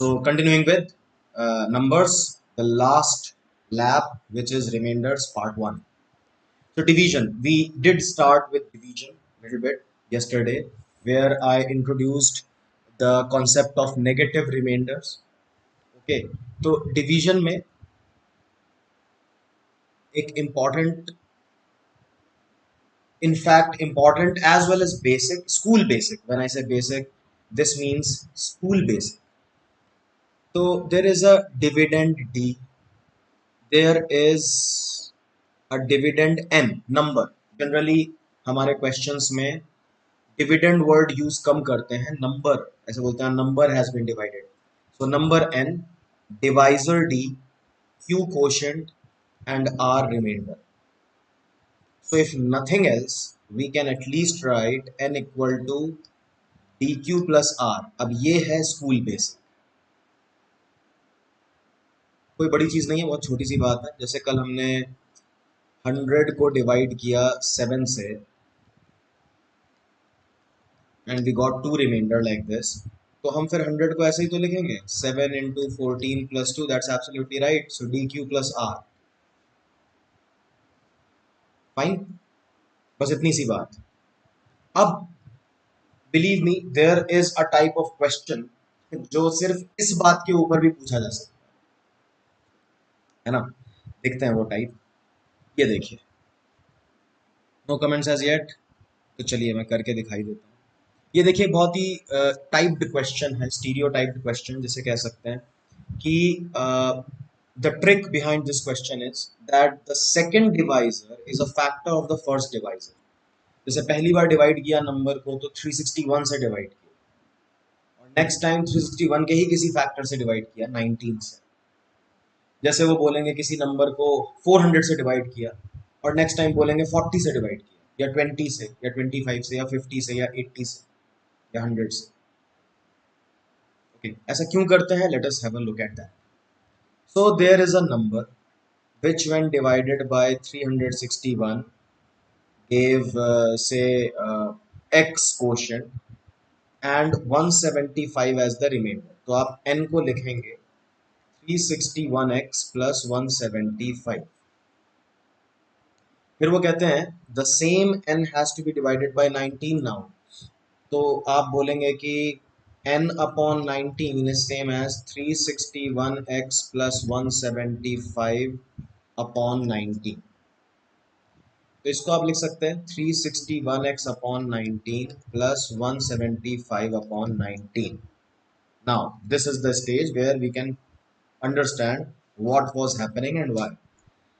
So continuing with numbers, the last lab, which is remainders part 1. So division, we did start with division a little bit yesterday, where I introduced the concept of negative remainders. Okay, तो division में एक important, in fact important as well as basic, school basic. When I say basic, this means school basic. So there is a dividend D, there is a dividend n number. Generally हमारे questions में dividend word use कम करते हैं, number ऐसे बोलते हैं, number has been divided. So number n, divisor d, q quotient and r remainder. So if nothing else, we can at least write n equal to dq plus r. अब ये है school basic, कोई बड़ी चीज नहीं है, बहुत छोटी सी बात है. जैसे कल हमने 100 को डिवाइड किया 7 से and we got two remainder like this, तो हम फिर 100 को ऐसे ही तो लिखेंगे 7 into 14 plus 2. That's absolutely right. So D Q plus R. Fine, बस इतनी सी बात. अब believe me, there is a type of question जो सिर्फ इस बात के ऊपर भी पूछा जा सकता है ना. देखते हैं वो टाइप. ये देखिए, नो कमेंट्स एज येट, तो चलिए मैं करके दिखाई देता हूँ. ये देखिए, बहुत ही टाइप्ड क्वेश्चन है, स्टीरियो टाइप्ड क्वेश्चन जिसे कह सकते हैं कि the trick behind this question is that the second divisor is a factor of the first divisor. जैसे पहली बार डिवाइड किया नंबर को तो 361 से डिवाइड किया, और नेक्स्ट टाइम 361 के ही किसी फैक्टर से डिवाइड किया 19 से. जैसे वो बोलेंगे किसी नंबर को 400 से डिवाइड किया, और नेक्स्ट टाइम बोलेंगे 40 से डिवाइड किया, या 20 से, या 25 से, या 50 से, या 80 से, या 100 से. ओके, ऐसा क्यों करते हैं? Let us have a look at that. So there is a number which when divided by 361 gave say x quotient and 175 as the remainder. तो आप n को लिखेंगे 361x plus 175. फिर वो कहते हैं the same n has to be divided by 19 now. तो आप बोलेंगे कि n upon 19 is same as 361x plus 175 upon 19. तो इसको आप लिख सकते हैं 361x upon 19 plus 175 upon 19. Now this is the stage where we can understand what was happening and why.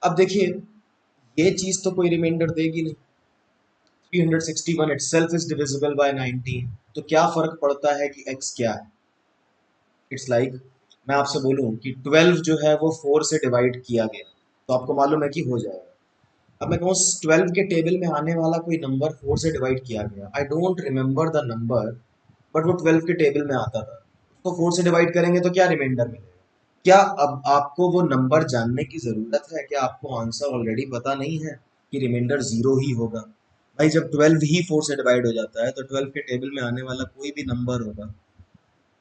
अब देखिए, ये चीज तो कोई रिमाइंडर देगी नहीं. 361 itself is divisible by 19, तो क्या फर्क पड़ता है कि x क्या है. इट्स लाइक मैं आपसे बोलूं कि 12 जो है वो 4 से डिवाइड किया गया, तो आपको मालूम है कि हो जाएगा. अब मैं कहूँ 12 के टेबल में आने वाला कोई नंबर 4 से डिवाइड किया गया, I don't remember the number, but वो 12 के टेबल में आता था, उसको 4 से डिवाइड करेंगे तो क्या रिमाइंडर मिलेगा. क्या अब आपको वो नंबर जानने की जरूरत है? क्या आपको आंसर ऑलरेडी पता नहीं है कि रिमाइंडर 0 ही होगा? भाई जब 12 ही 4 से डिवाइड हो जाता है तो 12 के टेबल में आने वाला कोई भी नंबर होगा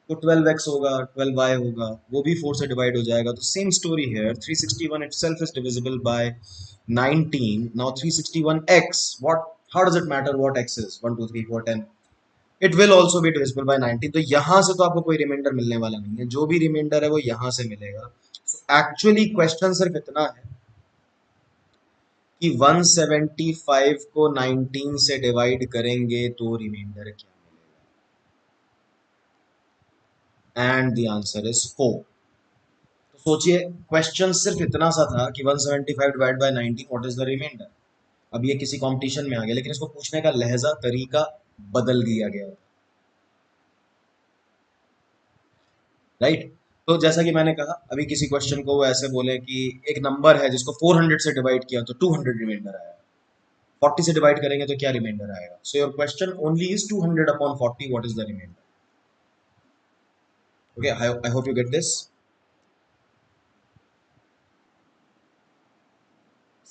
तो 12x होगा, 12y होगा, वो भी 4 से डिवाइड हो जाएगा. तो सेम स्टोरी है, 361 itself is divisible by 19. Now 361x, what, how does it matter what x is? 1 2 3 4 10, it will also be divisible by 19. तो यहाँ से तो आपको कोई रिमाइंडर मिलने वाला नहीं है, जो भी रिमाइंडर है वो यहाँ से मिलेगा. So एक्चुअली क्वेश्चन सिर्फ इतना है कि 175 को 19 से डिवाइड करेंगे तो रिमाइंडर क्या मिलेगा, एंड द आंसर इज 4. तो सोचिए, क्वेश्चन सिर्फ इतना सा था कि 175 divide by 90, what is the reminder. अब ये किसी कंपटीशन में आ गया, लेकिन इसको पूछने का लहजा, तरीका बदल दिया गया, राइट. तो जैसा कि मैंने कहा, अभी किसी क्वेश्चन को वो ऐसे बोले कि एक नंबर है जिसको 400 से डिवाइड किया तो 200 रिमाइंडर आया, 40 से डिवाइड करेंगे तो क्या रिमाइंडर आएगा. So your question only is 200 upon 40, what is the reminder. Okay, I hope you get this.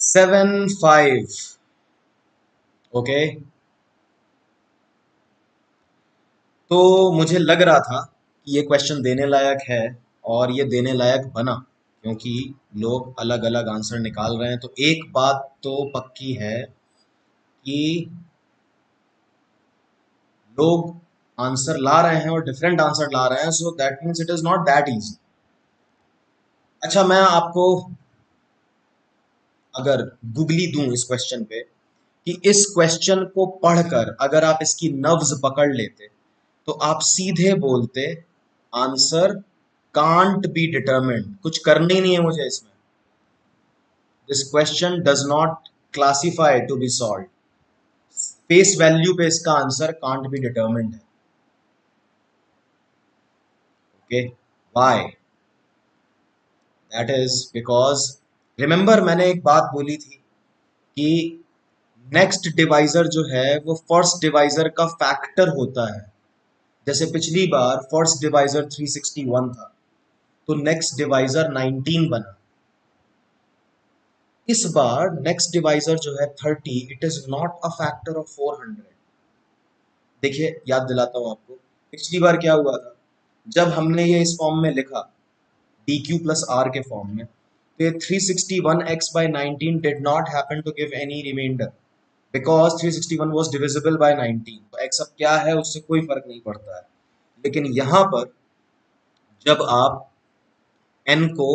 75. Okay, तो मुझे लग रहा था ये क्वेश्चन देने लायक है और ये देने लायक बना क्योंकि लोग अलग अलग आंसर निकाल रहे हैं। तो एक बात तो पक्की है कि लोग आंसर ला रहे हैं और डिफरेंट आंसर ला रहे हैं, so that means it is not that easy. अच्छा, मैं आपको अगर गुगली दूं इस क्वेश्चन पे कि इस क्वेश्चन को पढ़कर अगर आप इसकी नब्ज पकड़ लेते तो आप सीधे बोलते आंसर कांट बी डिटरमिन्ड, कुछ करना ही नहीं है मुझे इसमें। This question does not classify to be solve. Face value पे इसका आंसर कांट बी डिटरमिन्ड है। Okay, why? That is because remember मैंने एक बात बोली थी कि नेक्स्ट डिवाइजर जो है वो फर्स्ट डिवाइजर का फैक्टर होता है। जैसे पिछली बार फर्स्ट डिवाइजर 361 था तो नेक्स्ट डिवाइजर 19 बना। इस बार नेक्स्ट डिवाइजर जो है 30, it is not a factor of 400। देखिए, याद दिलाता हूं आपको, पिछली बार क्या हुआ था जब हमने ये इस फॉर्म में लिखा डी क्यू प्लस आर के फॉर्म में, तो 361x by 19 did not happen to give any remainder because 361 was divisible by 19। तो x अब क्या है उससे कोई फर्क नहीं पड़ता है। लेकिन यहां पर जब आप n को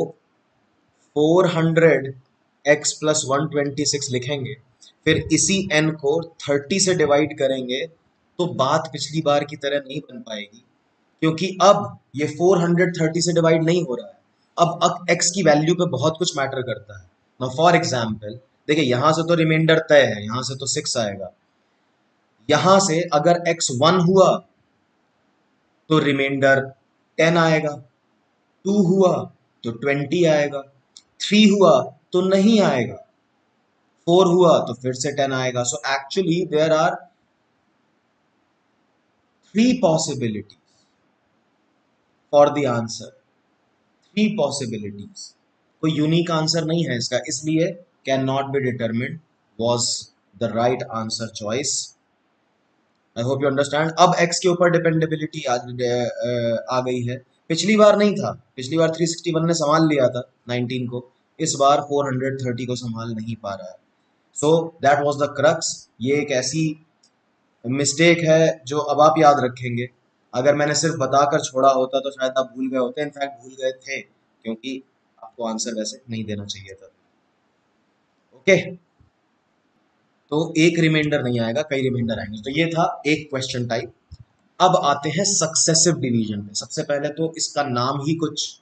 400x प्लस 126 लिखेंगे, फिर इसी n को 30 से डिवाइड करेंगे, तो बात पिछली बार की तरह नहीं बन पाएगी क्योंकि अब ये 430 से डिवाइड नहीं हो रहा है। अब x की वैल्यू पे बहुत कुछ मैटर करता है ना। फॉर एग्जाम्पल देखिए, यहां से तो रिमाइंडर तय है, यहां से तो 6 आएगा। यहां से अगर x 1 हुआ तो रिमाइंडर 10 आएगा, 2 हुआ तो 20 आएगा, 3 हुआ तो नहीं आएगा, 4 हुआ तो फिर से 10 आएगा। So actually there are 3 possibilities for the answer, 3 possibilities. कोई यूनिक आंसर नहीं है इसका, इसलिए can not be determined was the right answer choice. I hope you understand. अब x के ऊपर डिपेंडेबिलिटी आ गई है, पिछली बार नहीं था। पिछली बार 361 ने संभाल लिया था 19 को, इस बार 430 को संभाल नहीं पा रहा है। So that was the crux. ये एक ऐसी मिस्टेक है जो अब आप याद रखेंगे। अगर मैंने सिर्फ बताकर छोड़ा होता तो शायद आप भूल गए होते, इनफैक्ट भूल गए थे क्योंकि आपको आंसर वैसे नहीं देना चाहिए था। ओके, तो एक रिमाइंडर नहीं आएगा, कई रिमाइंडर आएंगे। तो ये था एक क्वेश्चन टाइप। अब आते हैं सक्सेसिव डिवीजन में। सबसे पहले तो इसका नाम ही कुछ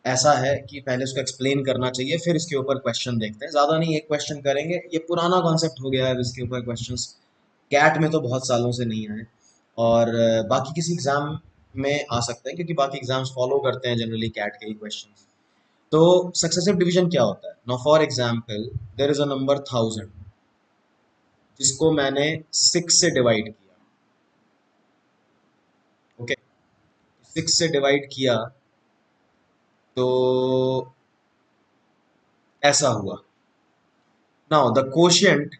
ऐसा है कि पहले इसको एक्सप्लेन करना चाहिए, फिर इसके ऊपर क्वेश्चन देखते हैं। ज्यादा नहीं, एक क्वेश्चन करेंगे। ये पुराना कॉन्सेप्ट हो गया है, इसके ऊपर क्वेश्चंस कैट में तो बहुत सालों से नहीं आए और बाकी किसी एग्जाम में आ सकते हैं क्योंकि बाकी एग्जाम्स फॉलो करते हैं जनरली कैट के ही क्वेश्चन। तो सक्सेसिव डिवीजन क्या होता है? Now for example there is a number 1000 जिसको मैंने 6 से डिवाइड किया। ओके, 6 से डिवाइड किया तो ऐसा हुआ। Now the quotient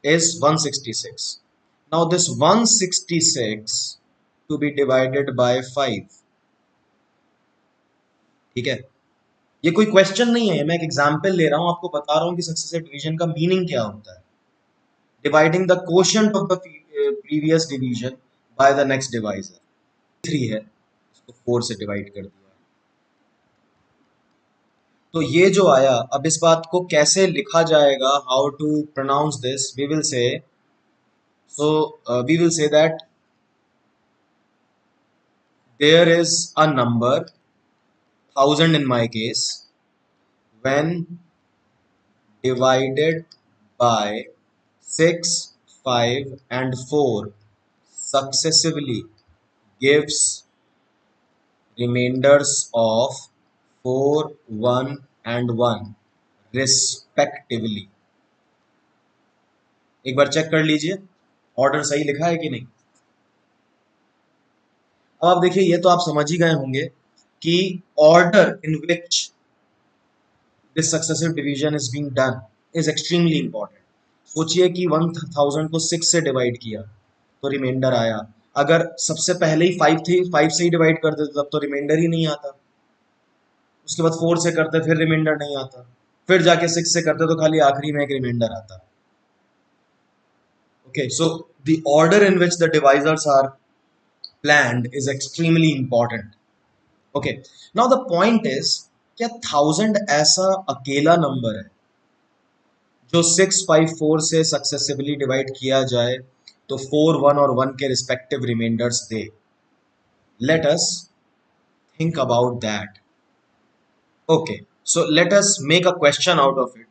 is 166. Now this 166 to be divided by 5, ठीक है। ये कोई क्वेश्चन नहीं है, मैं एक एग्जांपल ले रहा हूं, आपको बता रहा हूं कि सक्सेसिव डिवीजन का मीनिंग क्या होता है। Dividing the quotient of the previous division by the next divisor. 3 है, इसको 4 से डिवाइड कर दिया। तो ये जो आया, अब इस बात को कैसे लिखा जाएगा, how to pronounce this, we will say, so we will say that there is a number 1000 in my case when divided by 6, 5 and 4 successively gives remainders of 4, 1 and 1 respectively। एक बार चेक कर लीजिए ऑर्डर सही लिखा है कि नहीं। अब आप देखिए, ये तो आप समझ ही गए होंगे कि order in which this successive division is being done is extremely important. सोचिए कि 1000 को 6 से डिवाइड किया तो रिमाइंडर आया, अगर सबसे पहले ही 5 थी, 5 से ही डिवाइड कर देते तब तो रिमाइंडर ही नहीं आता, उसके बाद 4 से करते फिर रिमाइंडर नहीं आता, फिर जाके 6 से करते तो खाली आखिरी में एक रिमाइंडर आता। Okay, so the order in which the divisors are planned is extremely important. Okay, now the point is क्या 1000 ऐसा अकेला नंबर है जो 654 से सक्सेसिवली डिवाइड किया जाए तो 4, 1 और 1 के रिस्पेक्टिव रिमाइंडर्स दे? Let us think about that. Okay, so let us make a question out of it.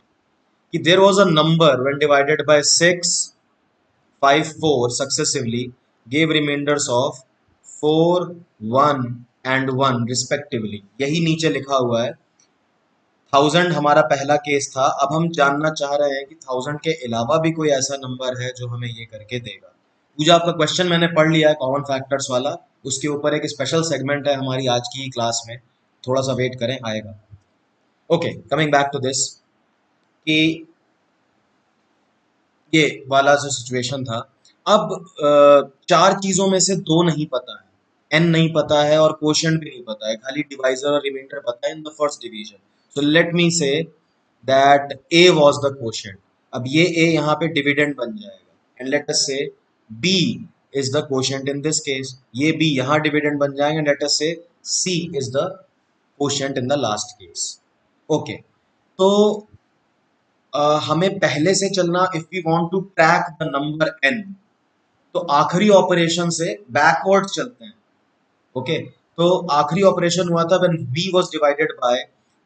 कि there was a number when divided by 6, 5, 4 successively gave remainders of 4, 1 and 1 respectively. यही नीचे लिखा हुआ है. 1000 हमारा पहला केस था. अब हम जानना चाह रहे हैं कि 1000 के अलावा भी कोई ऐसा नंबर है जो हमें ये करके देगा. पूजा आपका क्वेश्चन मैंने पढ़ लिया है कॉमन फैक्टर्स वाला. उसके ऊपर एक स्पेशल सेगमेंट है हमारी आज की क्लास में, थोड़ा सा वेट करें, आएगा. Okay, coming back to this कि ये वाला जो सिचुएशन था. अब चार चीजों में से दो नहीं पता है, एन नहीं पता है और कोशेंट भी नहीं पता है, खाली डिवाइजर और रिमाइंडर पता है in the first division. So let me say that A was the quotient. अब ये ए यहाँ पे डिविडेंड बन जाएगा and let us say B is the quotient in this case. ये बी यहाँ डिविडेंड बन जाएंगे. Let us say C is the quotient in the last case. Okay, तो हमें पहले से चलना. If we want to track the number N तो आखिरी ऑपरेशन से बैकवर्ड चलते हैं. ओके, तो आखिरी ऑपरेशन हुआ था when b was divided by,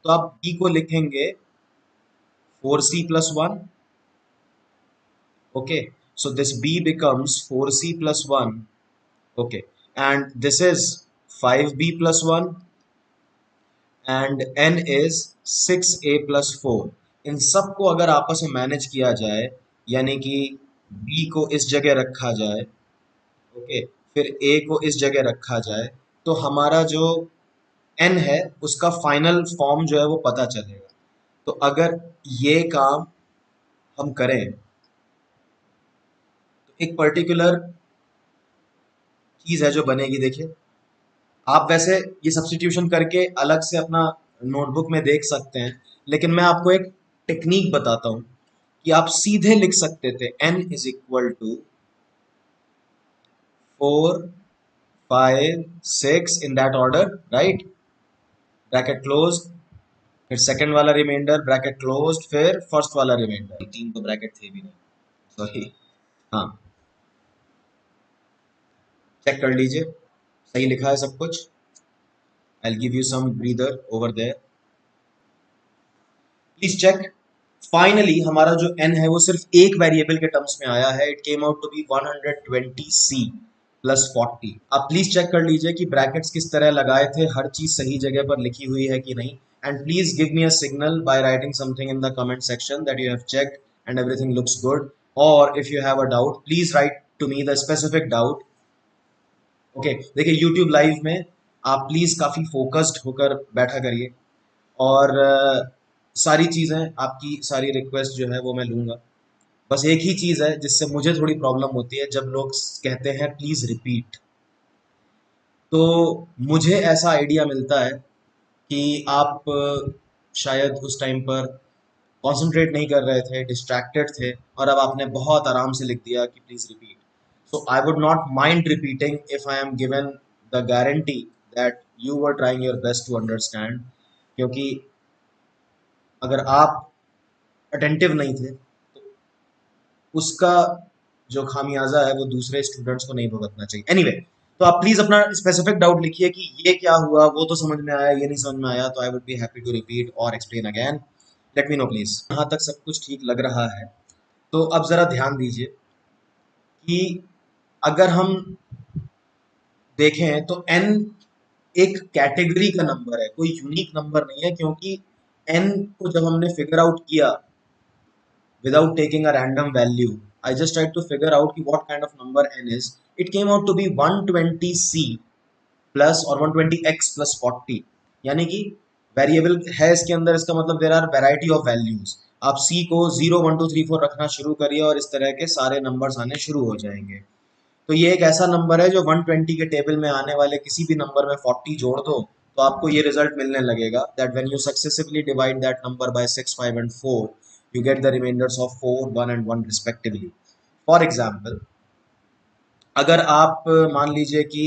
तो आप b को लिखेंगे 4c plus 1. Okay, so this b becomes 4c plus 1. okay, and this is 5b plus 1 and n is 6a plus 4. इन सब को अगर आपस में मैनेज किया जाए, यानी कि b को इस जगह रखा जाए, ओके, फिर a को इस जगह रखा जाए, तो हमारा जो n है उसका फाइनल फॉर्म जो है वो पता चलेगा. तो अगर ये काम हम करें तो एक पर्टिकुलर चीज है जो बनेगी. देखिए, आप वैसे ये सब्स्टिट्यूशन करके अलग से अपना नोटबुक में देख सकते हैं, लेकिन मैं आपको एक टेक्निक बताता हूं कि आप सीधे लिख सकते थे n is equal to 4, 5, 6 in that order, right. Bracket close, फिर सेकंड वाला रिमाइंडर ब्रैकेट क्लोज्ड, फिर फर्स्ट वाला रिमाइंडर. तीन तो ब्रैकेट थे भी नहीं, सॉरी. हाँ, चेक कर लीजिए सही लिखा है सब कुछ. I will give you some breather over there, please check. Finally हमारा जो n है वो सिर्फ एक वेरिएबल के टर्म्स में आया है. It came out to be 120c plus 40. आप प्लीज चेक कर लीजिए कि ब्रैकेट्स किस तरह लगाए थे, हर चीज सही जगह पर लिखी हुई है कि नहीं. And please give me a signal by writing something in the comment section that you have checked and everything looks good. और if you have a doubt please write to me the specific doubt. Okay, देखिए YouTube live में आप please काफी focused होकर बैठा करिए और सारी चीजें, आपकी सारी रिक्वेस्ट जो है वो मैं लूंगा. बस एक ही चीज है जिससे मुझे थोड़ी प्रॉब्लम होती है, जब लोग कहते हैं प्लीज रिपीट. तो मुझे ऐसा आइडिया मिलता है कि आप शायद उस टाइम पर कंसंट्रेट नहीं कर रहे थे, डिस्ट्रैक्टेड थे, और अब आपने बहुत आराम से लिख दिया कि please repeat. So I would not mind repeating if I am given the guarantee that you were trying your best to understand. क्योंकि अगर आप अटेंटिव नहीं थे तो उसका जो खामियाजा है वो दूसरे स्टूडेंट्स को नहीं भुगतना चाहिए. एनीवे, तो आप प्लीज अपना स्पेसिफिक डाउट लिखिए कि ये क्या हुआ, वो तो समझ में आया, ये नहीं समझ में आया, तो I would be happy to repeat और explain again. Let me know please. यहाँ तक सब कुछ ठीक लग रहा है. तो अब जरा ध्यान दीजिए कि अगर हम देखें तो n एक कैटेगरी का नंबर है, कोई यूनिक नंबर नहीं है. क्योंकि n को जब हमने फिगर आउट किया without taking a random value, I just tried to figure out कि what kind of number n is. It came out to be 120c plus और 120x plus 40. यानी कि वेरिएबल है इसके अंदर, इसका मतलब there are variety of values. आप c को 0, 1, 2, 3, 4 रखना शुरू करिए और इस तरह के सारे नंबर्स आने शुरू हो जाएंगे. तो ये एक ऐसा नंबर है जो 120 के टेबल में आने वाले किसी भी नंबर में 40 जोड़ दो तो आपको ये रिजल्ट मिलने लगेगा that when you successively divide that number by 6, 5 and 4 you get the remainders of 4, 1 and 1 respectively. For example, अगर आप मान लीजिए कि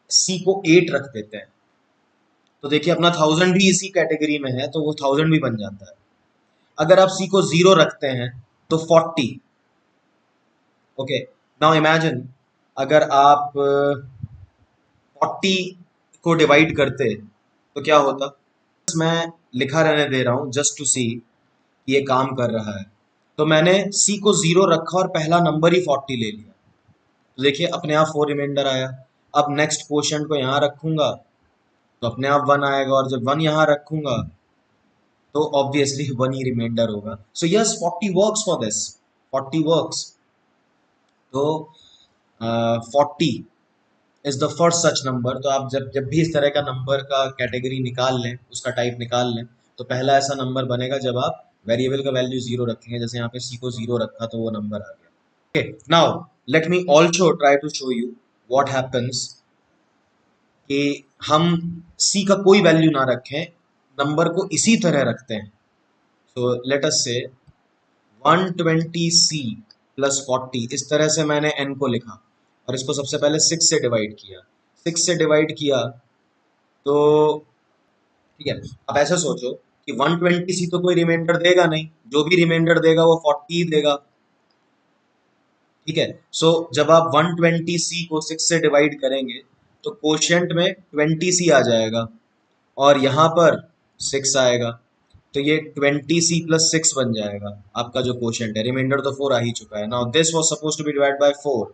सी को 8 रख देते हैं तो देखिए अपना 1000 भी इसी कैटेगरी में है तो वो 1000 भी बन जाता है। अगर आप सी को 0 रखते हैं तो 40। ओके, नाउ इमेजिन अगर आप 40 को डिवाइड करते तो क्या होता। मैं लिखा रहने दे रहा हूं जस्ट टू सी ये काम कर रहा है। तो मैंने सी को 0 रखा और पहला नंबर ही 40 ले लिया तो देखिए अपने आप 4 रिमाइंडर आया। अब नेक्स्ट क्वोशिएंट को यहाँ रखूंगा तो अपने आप 1 आएगा और जब 1 यहाँ रखूंगा तो ऑब्वियसली 1 ही रिमाइंडर होगा। So yes 40 works for this, 40 works. तो 40 is the first such number. तो आप जब जब भी इस तरह का नंबर का कैटेगरी निकाल लें, उसका टाइप निकाल लें, तो पहला ऐसा नंबर बनेगा जब आप वेरिएबल का वैल्यू 0 रखेंगे। जैसे यहाँ पे सी को 0 रखा तो वो नंबर आ गया। Okay, now let me also try to show you what happens कि हम सी का कोई वैल्यू ना रखें, नंबर को इसी तरह रखते हैं। सो लेट अस से 120c प्लस 40, इस तरह से मैंने n को लिखा और इसको सबसे पहले 6 से डिवाइड किया। 6 से डिवाइड किया तो ठीक है, अब ऐसे सोचो कि 120c तो कोई रिमाइंडर देगा नहीं, जो भी रिमाइंडर देगा वो 40 ही देगा। ठीक है, सो जब आप 120c को 6 से डिवाइड करेंगे तो कोशिएंट में 20c आ जाएगा और यहाँ पर 6 आएगा तो ये 20c प्लस 6 बन जाएगा आपका जो कोशेंट है। रिमाइंडर तो 4 आ ही चुका है। Now this was suppose to be divide by 4।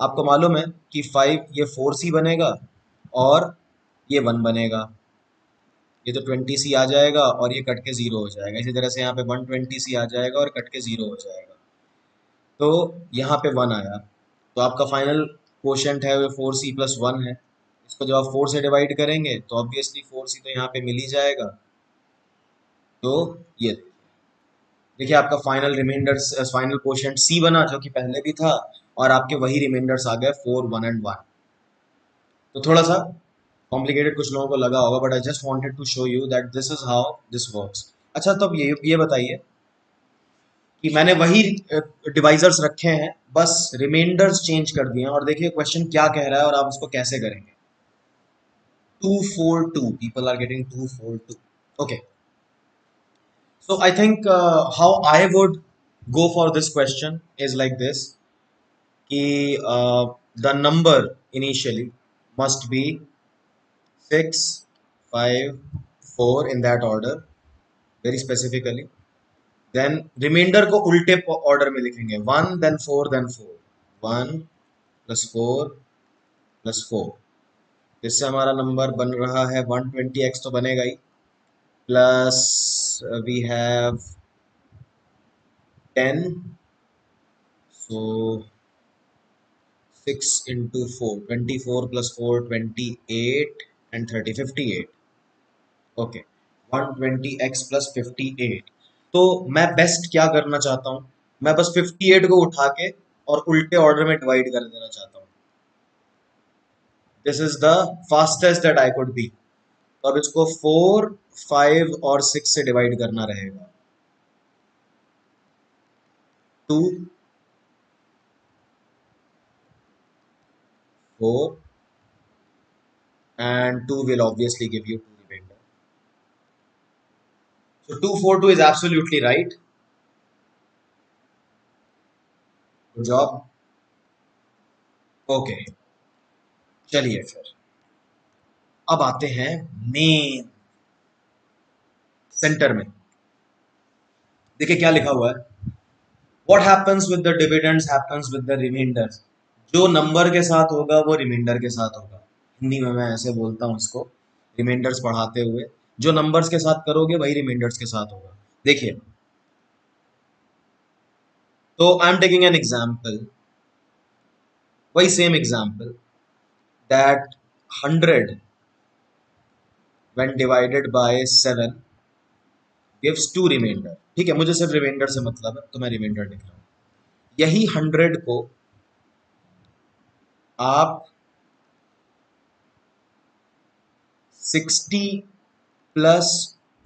आपको मालूम है कि 5 ये 4c बनेगा और ये 1 बनेगा। ये तो 20c आ जाएगा और ये कट के 0 हो जाएगा। इसी तरह से यहाँ पे 120c आ जाएगा और कट के 0 हो जाएगा। तो यहाँ पे 1 आया तो आपका फाइनल कोशेंट है वो 4c प्लस 1 है। इसको जब आप 4 से डिवाइड करेंगे तो ऑब्वियसली 4c तो यहाँ पे मिल ही जाएगा। तो ये देखिए आपका फाइनल रिमाइंडर, फाइनल कोशेंट सी बना जो कि पहले भी था और आपके वही रिमाइंडर्स आ गए 4, 1 एंड 1। तो थोड़ा सा कॉम्प्लिकेटेड कुछ लोगों को लगा होगा but I just wanted to show you that this is how this works. अच्छा, तो अब ये बताइए कि मैंने वही डिवाइजर्स रखे हैं, बस रिमाइंडर्स चेंज कर दिए हैं और देखिए क्वेश्चन क्या कह रहा है और आप उसको कैसे करेंगे। 242 people are getting 242। okay, so I think how I would go for this question is like this कि the number initially must be 6, 5, 4 in that order very specifically। then remainder को उल्टे ऑर्डर में लिखेंगे 1 then 4 then 4, 1 plus 4 plus 4। इससे हमारा number बन रहा है 120x तो बनेगा ही, plus we have 10, so 6 into 4, 24 plus 4, 28 and 30, 58। Okay, 120x plus 58। तो मैं बेस्ट क्या करना चाहता हूँ, मैं बस 58 को उठा के और उल्टे ऑर्डर में डिवाइड कर देना चाहता हूँ। This is the fastest that I could be. तो अब इसको 4, 5 और 6 से डिवाइड करना रहेगा। 2, 4 and 2 will obviously give you 2 remainder। So 242 is absolutely right. Good job. Okay, चलिए फिर अब आते हैं मेन सेंटर में। देखिए क्या लिखा हुआ है, what happens with the dividends happens with the remainders. जो नंबर के साथ होगा वो रिमाइंडर के साथ होगा। हिंदी में मैं ऐसे बोलता हूँ इसको रिमाइंडर्स पढ़ाते हुए, जो नंबर्स के साथ करोगे वही रिमाइंडर्स के साथ होगा। देखिए, तो I am taking an example, वही same example that 100 when divided by 7 gives 2 remainder. ठीक है, मुझे सिर्फ रिमाइंडर से मतलब है तो मैं रिमाइंडर लिख रहा हूँ। यही 100 को आप 60 प्लस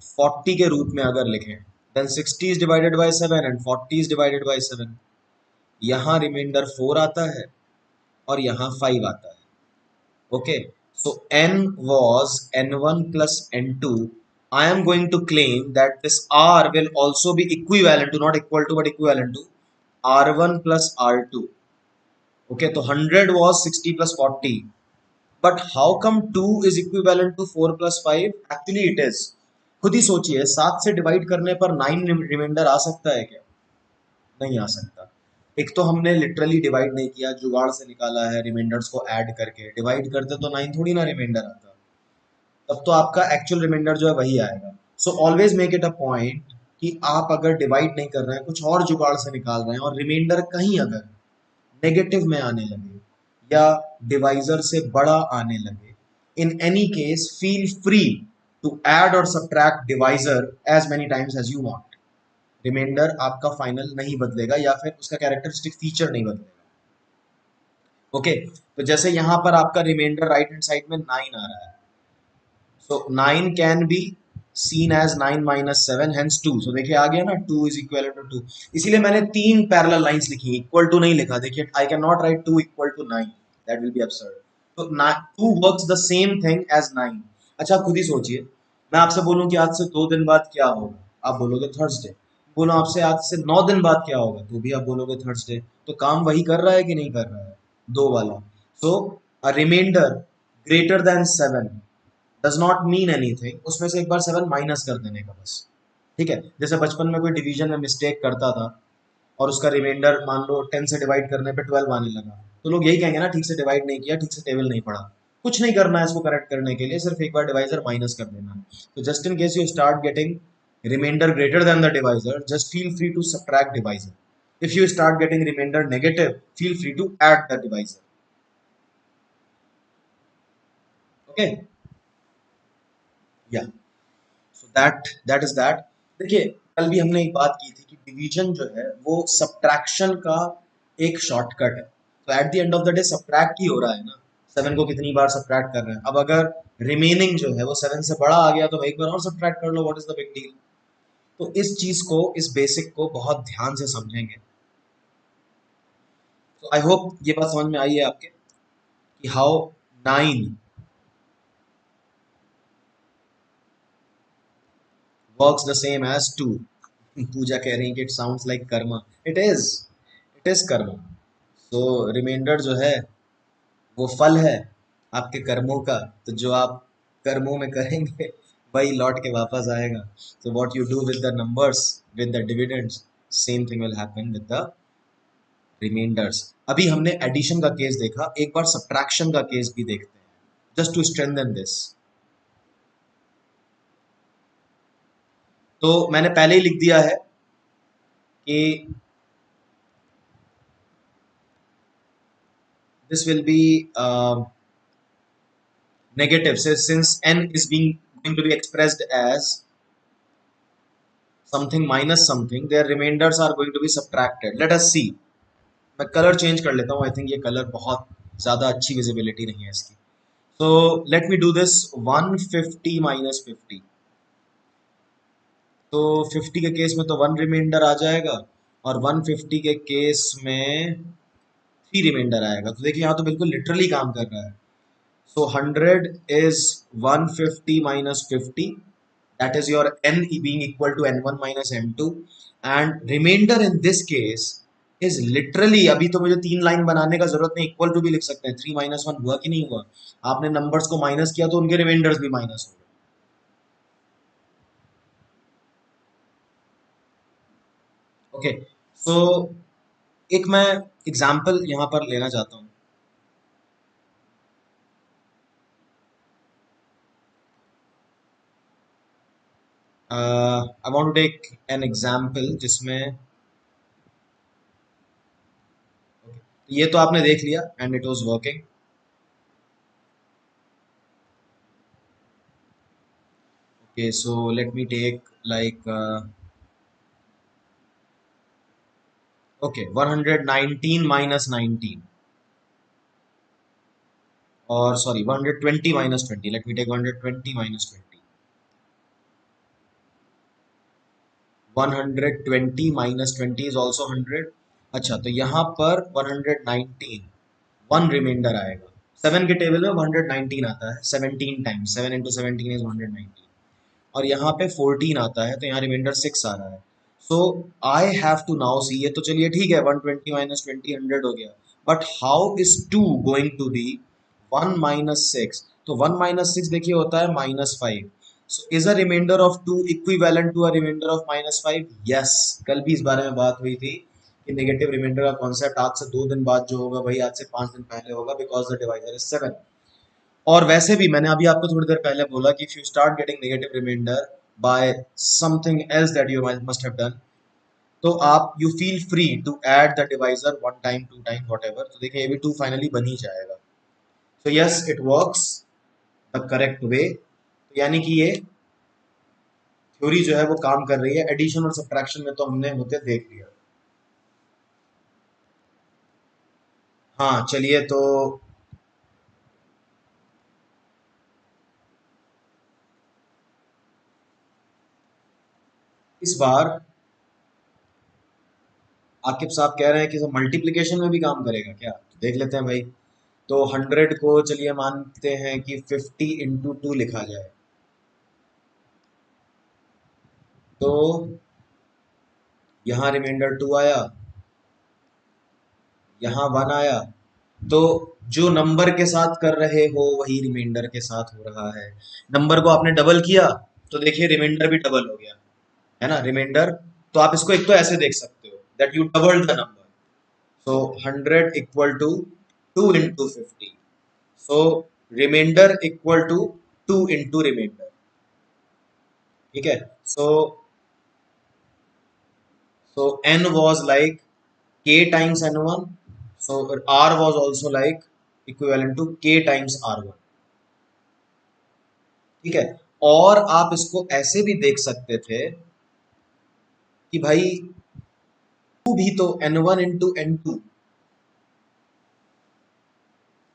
40 के रूप में अगर लिखें, then 60 is divided by 7 and 40 is divided by 7, यहां रिमाइंडर 4 आता है और यहां 5 आता है. Okay, so n was n1 plus n2. I am going to claim that this r will also be equivalent to, not equal to, but equivalent to r1 plus r2. Okay, so 100 was 60 plus 40. But how come 2 is equivalent to 4 plus 5? Actually it is. खुद ही सोचिए, 7 से divide करने पर 9 reminder आ सकता है क्या? नहीं आ सकता. एक तो हमने लिटरली डिवाइड नहीं किया, जुगाड़ से निकाला है रिमाइंडर्स को ऐड करके. डिवाइड करते तो 9 थोड़ी ना रिमाइंडर आता, तब तो आपका एक्चुअल रिमाइंडर जो है वही आएगा. So always make it a point कि आप अगर डिवाइड नहीं कर रहे हैं, कुछ और जुगाड़ से निकाल रहे हैं और रिमाइंडर कहीं अगर नेगेटिव में आने लगे या डिवाइजर से बड़ा आने लगे, in any case feel free to add और subtract divisor as many times as you want. Remainder आपका फाइनल नहीं बदलेगा या फिर उसका कैरेक्टरिस्टिक फीचर नहीं बदलेगा. ओके, तो जैसे यहां पर आपका रिमाइंडर राइट हैंड साइड में 9 आ रहा है. So 9 can be seen as 9 minus 7, hence 2. So देखिए आ गया ना, 2 is equal to 2. इसीलिए मैंने 3 पैरेलल लाइंस लिखी, इक्वल टू नहीं लिखा. देखिए I cannot write 2 equal to 9, that will be absurd. तो 2 works the same thing as 9. अच्छा, खुद ही सोचिए, मैं आपसे बोलूं कि आज से 2 दिन बाद क्या होगा, आप बोलोगे थर्सडे. बोलो आपसे आज से 9 दिन बाद क्या होगा, तो भी आप बोलोगे थर्सडे. तो काम वही कर रहा है कि नहीं कर रहा है, 2 वाला. So a remainder greater than 7 does not mean anything, उसमें से एक बार 7 माइनस कर देने का बस. ठीक है, जैसे बचपन में कोई डिवीजन में मिस्टेक करता था और उसका रिमाइंडर मान लो 10 से डिवाइड करने पे 12 आने लगा, तो लोग यही कहेंगे ना, ठीक से डिवाइड नहीं किया, ठीक से टेबल नहीं पढ़ा. कुछ नहीं करना है इसको करेक्ट करने के लिए, सिर्फ एक बार डिवाइजर माइनस कर देना है. तो just in case you start getting remainder greater than the divisor, just feel free to subtract divisor. if you start getting remainder negative, feel free to add the divisor. Okay, yeah. So that is that. देखिए, कल भी हमने एक बात की थी कि division जो है वो सब्ट्रैक्शन का एक शॉर्टकट है. तो at the end of the day subtract ही हो रहा है ना, 7 को कितनी बार सब्ट्रैक्ट कर रहे हैं. अब अगर रिमेनिंग जो है वो 7 से बड़ा आ गया तो एक बार और सब्ट्रैक्ट कर लो, what is the big deal. तो इस चीज को, इस बेसिक को बहुत ध्यान से समझेंगे. तो आई होप ये बात समझ में आई है आपके कि how 9 works the same as 2. Puja कह रही है कि it sounds like karma. It is karma. तो रिमाइंडर जो है वो फल है आपके कर्मों का. तो जो आप कर्मों में करेंगे वही लौट के वापस आएगा. so what you do with the numbers, with the dividends, same thing will happen with the remainders. अभी हमने एडिशन का केस देखा, एक बार सब्ट्रैक्शन का केस भी देखते हैं, जस्ट टू स्ट्रेंथन दिस. तो मैंने पहले ही लिख दिया है कि this will be negative. So since n is being going to be expressed as something minus something, their remainders are going to be subtracted. Let us see. मैं colour change कर लेता हूँ. आई थिंक ये colour बहुत ज़्यादा अच्छी visibility नहीं है इसकी. So let me do this. 150 minus 50. तो 50 के केस में तो 1 रिमाइंडर आ जाएगा और 150 के केस में 3 रिमाइंडर आएगा. तो देखिए यहाँ तो बिल्कुल लिटरली काम कर रहा है. So 100 is 150 minus 50. That is your n being equal to n1 minus n2. And remainder in this case is literally, अभी तो मुझे 3 लाइन बनाने का जरूरत नहीं, इक्वल टू भी लिख सकते हैं. 3 minus 1 हुआ कि नहीं हुआ. आपने नंबर्स को माइनस किया तो उनके रिमाइंडर्स भी माइनस हो गए. ओके, सो एक मैं एग्जाम्पल यहाँ पर लेना चाहता हूँ. I want to take an example जिसमें ये तो आपने देख लिया and it was working. Okay, so let me take like okay, 119 minus 19. और sorry 120 minus 20, let me take 120 minus 20, 120 minus 20 is also 100। अच्छा तो यहाँ पर 119, वन रिमाइंडर आएगा। 7 के टेबल में 119 आता है 17 टाइम्स, 7 इंटू 17 इज 119, और यहाँ पे 14 आता है तो यहाँ रिमाइंडर 6 आ रहा है। So I have to now see, ये तो चलिए ठीक है 120 माइनस 20 100 हो गया, but how is 2 going to be 1 minus 6? तो 1 माइनस 6 देखिए होता है -5। So is a remainder of 2 equivalent to a remainder of -5? Yes, कल भी इस बारे में बात हुई थी कि नेगेटिव रिमाइंडर का कॉन्सेप्ट आज से 2 दिन बाद जो होगा वही आज से 5 दिन पहले होगा, बिकॉज द डिवाइजर इज 7। और वैसे भी मैंने अभी आपको थोड़ी देर पहले बोला कि if you start getting negative remainder by something else that you must have done, तो आप you feel free to add the divisor 1 time 2 time whatever. तो देखिए ये भी 2 फाइनली बन ही जाएगा। So yes it works the correct way. तो यानी कि ये थ्योरी जो है वो काम कर रही है। एडिशन और सब्ट्रैक्शन में तो हमने होते देख लिया। हाँ चलिए, तो इस बार आकिब साहब कह रहे हैं कि मल्टीप्लिकेशन में भी काम करेगा क्या, तो देख लेते हैं भाई। तो 100 को चलिए मानते हैं कि 50 इंटू 2 लिखा जाए, तो यहाँ रिमाइंडर 2 आया, यहाँ 1 आया, तो जो नंबर के साथ कर रहे हो वही रिमाइंडर के साथ हो रहा है। नंबर को आपने डबल किया तो देखिए रिमाइंडर भी डबल हो गया, है ना रिमाइंडर। तो आप इसको एक तो ऐसे देख सकते हो that you doubled the number. So 100 equal to 2 into 50, so remainder equal to 2 into remainder. ठीक है। सो n was like k times n1, so r was also like equivalent to k times r1। ठीक है। और आप इसको ऐसे भी देख सकते थे कि भाई 2 भी तो n1 इंटू n2।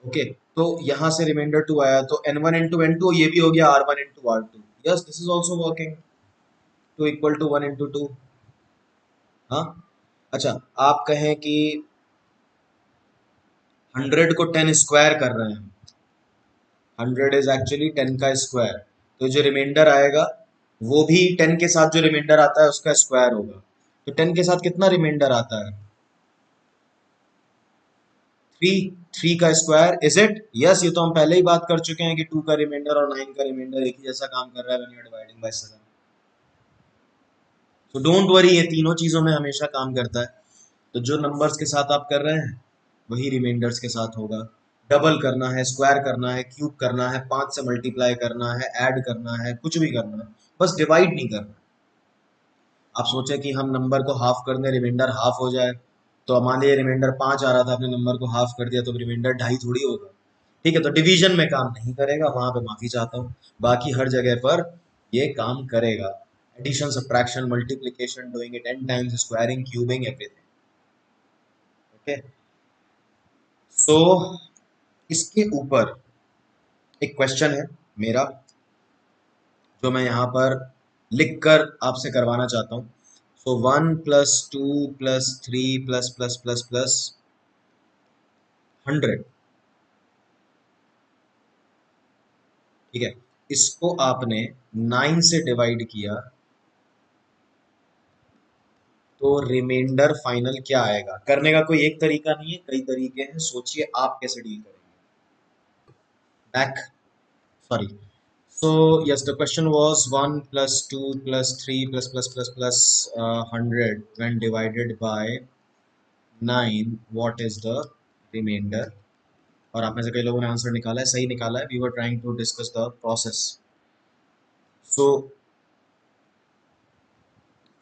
ओके, तो यहां से रिमाइंडर 2 आया तो n1 इंटू n2, ये भी हो गया r1 into r2। Yes this is also working, 2 equal to 1 into 2। हाँ। अच्छा, आप कहें कि 100 को 10 स्क्वायर कर रहे हैं, 100 इज एक्चुअली 10 का स्क्वायर, तो जो रिमाइंडर आएगा वो भी 10 के साथ जो रिमाइंडर आता है उसका स्क्वायर होगा। तो 10 के साथ कितना रिमाइंडर आता है? 3। 3 का स्क्वायर इज इट? यस, ये तो हम पहले ही बात कर चुके हैं कि 2 का रिमाइंडर और 9 का रिमाइंडर एक ही जैसा काम कर रहा है when you are dividing by 7। तो डोंट वरी, ये तीनों चीजों में हमेशा काम करता है। तो जो नंबर्स के साथ आप कर रहे हैं वही रिमाइंडर्स के साथ होगा। डबल करना है, स्क्वायर करना है, क्यूब करना है, 5 से मल्टीप्लाई करना है, ऐड करना है, कुछ भी करना है, बस डिवाइड नहीं करना। आप सोचे कि हम नंबर को हाफ कर दें, रिमाइंडर हाफ हो जाए। तो मान लीजिए रिमाइंडर 5 आ रहा था, आपने नंबर को हाफ कर दिया तो रिमाइंडर 2.5 थोड़ी होगा। ठीक है, तो डिवीजन में काम नहीं करेगा, वहां पे माफी चाहता हूँ। बाकी हर जगह पर ये काम करेगा। Addition, subtraction, multiplication, doing it n times, squaring, cubing, everything. Okay. So इसके ऊपर एक क्वेश्चन है मेरा, जो मैं यहाँ पर लिख कर आपसे करवाना चाहता हूँ। सो 1 plus 2 plus 3 plus plus plus plus 100। ठीक है, इसको आपने 9 से डिवाइड किया तो रिमाइंडर फाइनल क्या आएगा? करने का कोई एक तरीका नहीं है, कई तरीके हैं, सोचिए आप कैसे डील करेंगे। Back, sorry. So yes, the question was 1 plus 2 plus 3 plus plus plus plus 100 when divided by 9, what is the remainder? और आप में से कई लोगों ने आंसर निकाला है, सही निकाला है। We were trying to discuss the process. So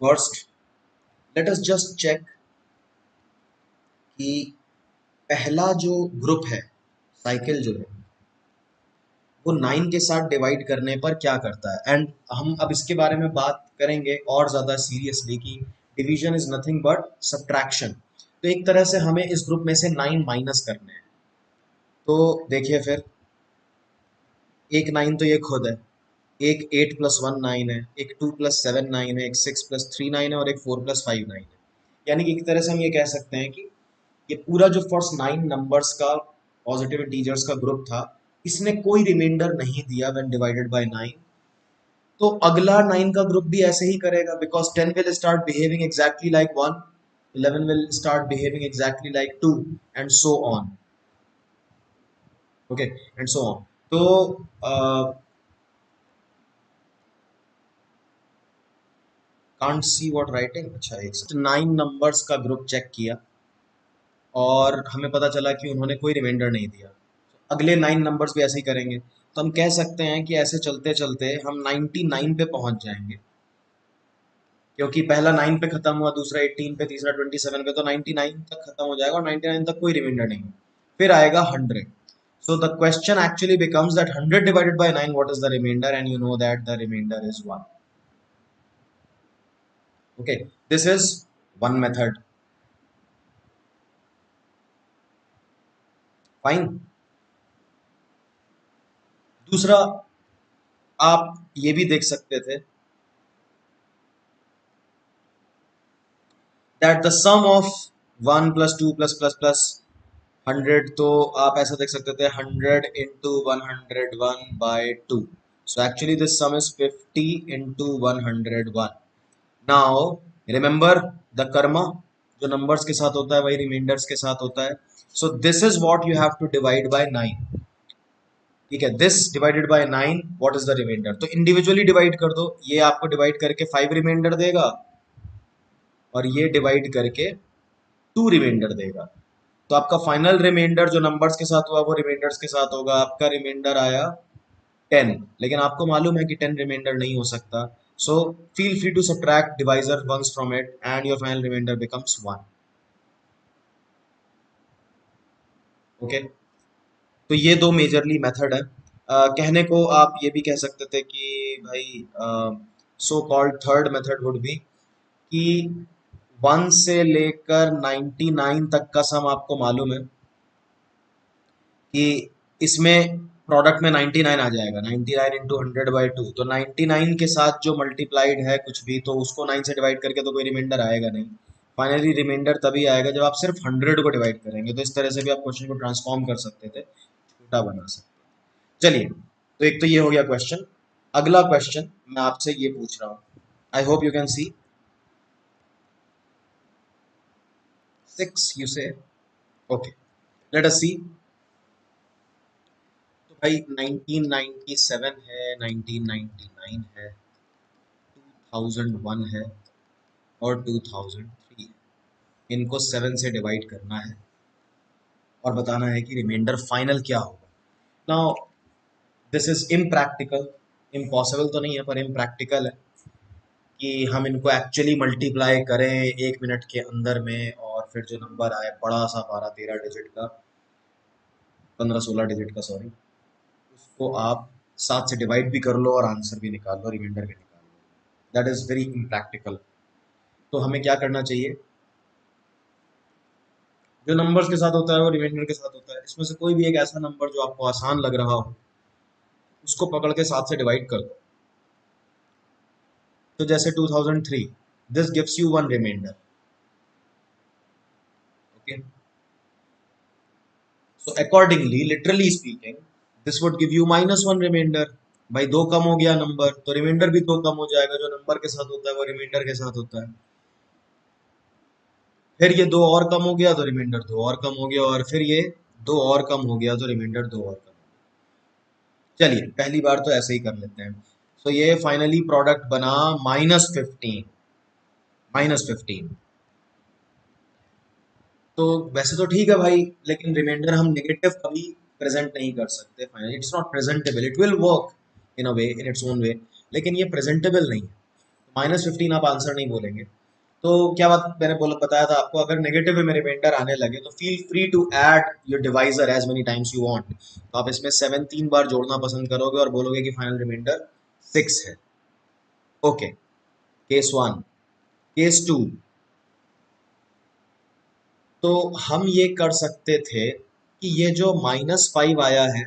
first, let us just check कि पहला जो ग्रुप है, साइकिल जो है, वो 9 के साथ डिवाइड करने पर क्या करता है। एंड हम अब इसके बारे में बात करेंगे और ज़्यादा सीरियसली कि division is nothing but subtraction. तो एक तरह से हमें इस ग्रुप में से 9 माइनस करने हैं। तो देखिए फिर एक 9 तो ये खुद है, एक 8 प्लस 1 9 है, एक 2 प्लस 7 9 है, एक 6 प्लस 3 9 है और एक 4 प्लस 5 9 है। यानी कि एक तरह से हम ये कह सकते हैं कि ये पूरा जो फर्स्ट 9 नंबर्स का पॉजिटिव इंटीजर्स का ग्रुप था, इसने कोई रिमाइंडर नहीं दिया व्हेन डिवाइडेड बाय 9। तो अगला 9 का ग्रुप भी ऐसे ही करेगा, because 10 will start behaving exactly like 1, 11 will start behaving exactly like 2 and so on. Okay, and so on. तो कांट सी व्हाट राइटिंग। अच्छा, एक 9 नंबर्स का ग्रुप चेक किया और हमें पता चला कि उन्होंने कोई रिमाइंडर नहीं दिया। अगले 9 नंबर्स भी ऐसे ही करेंगे, तो हम कह सकते हैं कि ऐसे चलते चलते हम 99 पे पहुंच जाएंगे, क्योंकि पहला 9 पे खत्म हुआ, दूसरा 18 पे, तीसरा 27 पे, तो 99 तक खत्म हो जाएगा और 99 तक कोई रिमाइंडर नहीं है। फिर आएगा 100। So the question actually becomes that 100 divided by 9 what is the remainder, and you know that the reminder is 1। Okay, this is one method. Fine. दूसरा, आप ये भी देख सकते थे that the sum of 1 plus 2 plus plus plus 100, तो आप ऐसा देख सकते थे 100 into 101/2। So actually this sum is 50 into 101। Now remember the Karma, जो नंबर्स के साथ होता है वही रिमाइंडर्स के साथ होता है। So this is what you have to divide by 9। ठीक है, this divided by 9 what is the remainder. तो इंडिविजुअली डिवाइड कर दो, ये आपको डिवाइड करके 5 रिमाइंडर देगा और ये डिवाइड करके 2 रिमाइंडर देगा। तो आपका फाइनल रिमाइंडर जो नंबर्स के साथ हुआ वो रिमाइंडर्स के साथ होगा। आपका रिमाइंडर आया 10, लेकिन आपको मालूम है कि 10 रिमाइंडर नहीं हो सकता। So feel free to subtract divisor once from it and your final remainder becomes 1। Okay, तो ये दो मेजरली मेथड है। कहने को आप ये भी कह सकते थे कि भाई so called third method would be कि 1 से लेकर 99 तक का सम आपको मालूम है कि इसमें प्रोडक्ट में 99 आ जाएगा, 99 इंटू 100/2। तो 99 के साथ जो मल्टीप्लाइड है कुछ भी, तो उसको 9 से डिवाइड करके तो कोई रिमाइंडर आएगा नहीं। फाइनली रिमाइंडर तभी आएगा जब आप सिर्फ 100 को डिवाइड करेंगे। तो इस तरह से भी आप क्वेश्चन को ट्रांसफॉर्म कर सकते थे, छोटा बना सकते। चलिए, तो एक तो ये हो गया क्वेश्चन। अगला क्वेश्चन मैं आपसे ये पूछ रहा हूँ, आई hope you can see. 6 you से, ओके, लेट अस सी। तो भाई 1997 है, 1999 है, 2001 है और 2003 है। इनको 7 से डिवाइड करना है और बताना है कि रिमाइंडर फाइनल क्या होगा। Now this is impractical, impossible तो नहीं है पर इम्प्रैक्टिकल है कि हम इनको एक्चुअली मल्टीप्लाई करें 1 मिनट के अंदर में, और फिर जो नंबर आए बड़ा सा 12-13 डिजिट का, 15-16 डिजिट का सॉरी, उसको आप 7 से डिवाइड भी कर लो और आंसर भी निकाल लो, रिमाइंडर भी निकाल लो। That is very impractical. तो हमें क्या करना चाहिए, जो नंबर्स के साथ होता है वो रिमाइंडर के साथ होता है, इसमें से कोई भी एक ऐसा नंबर जो आपको आसान लग रहा हो उसको पकड़ के 7 से डिवाइड कर दो। तो जैसे 2003, this gives you 1 remainder. Okay, so accordingly literally speaking this would give you -1 remainder. भाई दो कम हो गया नंबर, तो रिमाइंडर भी दो कम हो जाएगा। जो नंबर के साथ होता है वो रिमाइंडर के साथ होता है। फिर ये दो और कम हो गया तो रिमाइंडर दो और कम हो गया, और फिर ये दो और कम हो गया तो रिमाइंडर दो और कम। चलिए पहली बार तो ऐसे ही कर लेते हैं। तो ये फाइनली प्रोडक्ट बना -15, -15। तो वैसे तो ठीक है भाई, लेकिन रिमाइंडर हम नेगेटिव कभी प्रेजेंट नहीं कर सकते। Finally it's not presentable, it will work in a way, in its own way, लेकिन ये प्रेजेंटेबल नहीं है। -15 आप आंसर नहीं बोलेंगे। तो क्या बात मैंने बोला बताया था आपको, अगर नेगेटिव में रिमाइंडर आने लगे तो feel free to add your divisor as many times you want. तो आप इसमें 7 3 बार जोड़ना पसंद करोगे और बोलोगे कि फाइनल रिमाइंडर 6 है। Okay, case 1। केस 2, तो हम ये कर सकते थे कि ये जो -5 आया है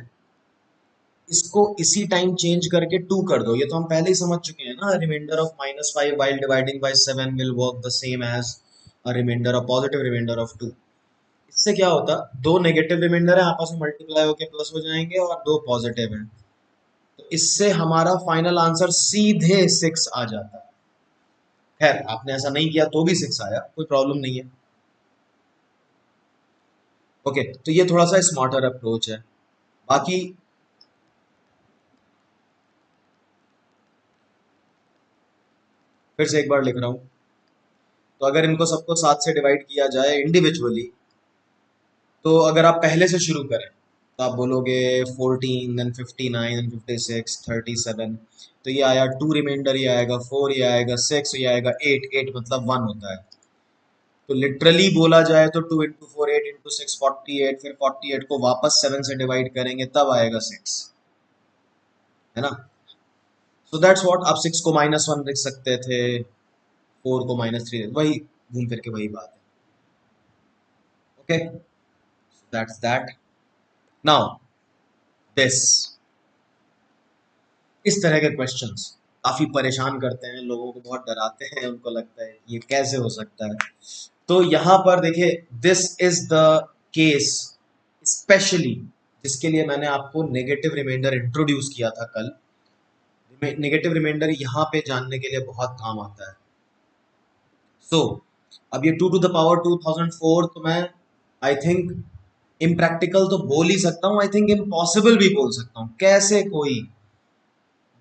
इसको इसी टाइम चेंज करके 2 कर दो, ये तो हम पहले ही समझ चुके हैं ना। Remainder of -5 while dividing by 7 will work the same as a remainder of positive remainder of 2। इससे क्या होता, दो नेगेटिव रिमाइंडर है आपस में मल्टीप्लाई होकर प्लस हो जाएंगे और दो पॉजिटिव हैं, तो इससे हमारा फाइनल आंसर सीधे 6 आ जाता है। खैर आपने ऐसा नहीं किया तो भी 6 आया, कोई प्रॉब्लम नहीं है। ओके, तो ये थोड़ा सा स्मार्टर अप्रोच है। बाकी फिर से एक बार लिख रहा हूँ, तो अगर इनको सबको 7 से डिवाइड किया जाए इंडिविजुअली, तो अगर आप पहले से शुरू करें तो आप बोलोगे 14 देन 59 देन 56 37, तो ये आया 2 रिमाइंडर, ये आएगा 4, ये आएगा 6, ये आएगा 8। 8 मतलब 1 होता है। तो लिटरली बोला जाए तो 2 इंटू 4 8 इंटू 6 48, फिर 48 को वापस 7 से डिवाइड करेंगे तब आएगा 6, है ना। सो दैट्स व्हाट, आप 6 को -1 लिख सकते थे, 4 को -3, वही घूम फिर के वही बात है। Okay, that's that. Now this, इस तरह के क्वेश्चंस काफी परेशान करते हैं लोगों को, बहुत डराते हैं, उनको लगता है ये कैसे हो सकता है। तो यहाँ पर देखिए, this is the case specially जिसके लिए मैंने आपको नेगेटिव रिमाइंडर इंट्रोड्यूस किया था कल। नेगेटिव रिमाइंडर यहाँ पे जानने के लिए बहुत काम आता है। सो अब ये 2 टू द पावर 2004, तो मैं आई थिंक इम्प्रैक्टिकल तो बोल ही सकता हूँ, आई थिंक इम्पॉसिबल भी बोल सकता हूँ। कैसे कोई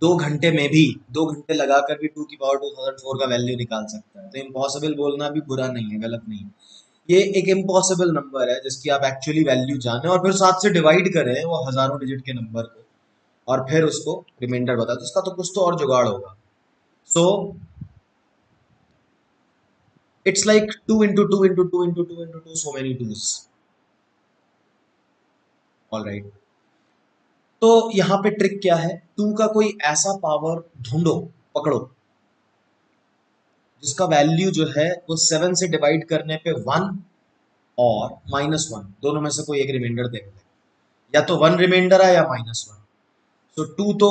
2 घंटे में भी, 2 घंटे लगाकर भी 2 की पावर 2004 का वैल्यू निकाल सकता है। तो इम्पॉसिबल बोलना भी बुरा नहीं है, गलत नहीं है। ये एक इम्पॉसिबल नंबर है जिसकी आप एक्चुअली वैल्यू जाने और फिर 7 से डिवाइड करें वो हजारों डिजिट के नंबर को, और फिर उसको रिमाइंडर बता, तो इसका तो कुछ तो और जुगाड़ होगा। सो it's like 2 into 2 into 2 into 2 into 2, so many twos. All right, तो यहाँ पे ट्रिक क्या है, 2 का कोई ऐसा पावर ढूंढो, पकड़ो, जिसका वैल्यू जो है वो 7 से डिवाइड करने पे 1 और -1 दोनों में से कोई एक रिमाइंडर दे दे। या तो 1 रिमाइंडर है या -1। सो 2 तो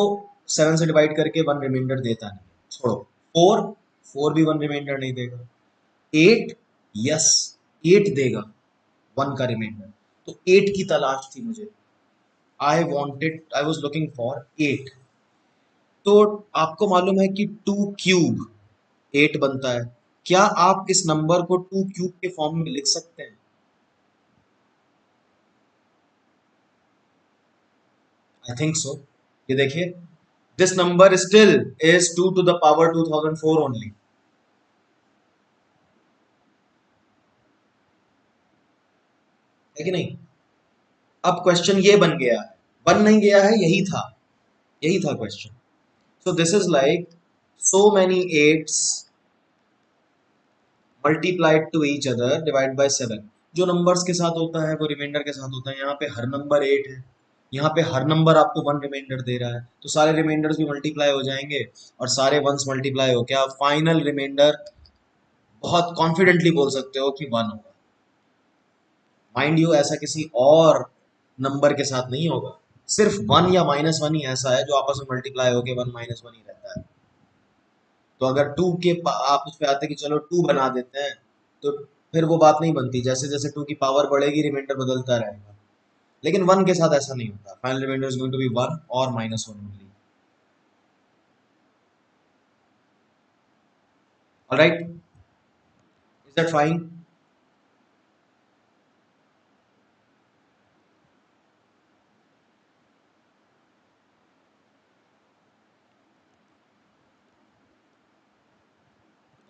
7 से डिवाइड करके 1 रिमाइंडर देता नहीं, छोड़ो। 4, 4 भी 1 रिमाइंडर नहीं देगा। 8, यस 8 देगा 1 का रिमाइंडर। तो 8 की तलाश थी मुझे, आई वॉज लुकिंग फॉर 8। तो आपको मालूम है कि 2 क्यूब 8 बनता है। क्या आप इस नंबर को 2 क्यूब के फॉर्म में लिख सकते हैं? I think so. ये देखिए, this number still is 2 to the power 2004 only. है कि नहीं? अब क्वेश्चन ये बन गया है, बन नहीं गया है, यही था question. So this is like so many eights multiplied to each other divided by 7। जो नंबर्स के साथ होता है वो रिमाइंडर के साथ होता है। यहाँ पे हर नंबर 8 है, यहाँ पे हर नंबर आपको 1 रिमाइंडर दे रहा है, तो सारे रिमाइंडर्स भी मल्टीप्लाई हो जाएंगे और सारे वंस मल्टीप्लाई हो क्या फाइनल रिमाइंडर बहुत कॉन्फिडेंटली बोल सकते हो कि 1 होगा। माइंड यू, ऐसा किसी और नंबर के साथ नहीं होगा। सिर्फ 1 या -1 ही ऐसा है जो आपस में मल्टीप्लाई होके 1 - 1 ही रहता है। तो अगर आप उस पे आते कि चलो 2 बना देते हैं, तो फिर वो बात नहीं बनती। जैसे जैसे 2 की पावर बढ़ेगी रिमाइंडर बदलता रहेगा। लेकिन 1 के साथ ऐसा नहीं होता, final reminder is going to be 1 और -1 only. Alright, is that fine?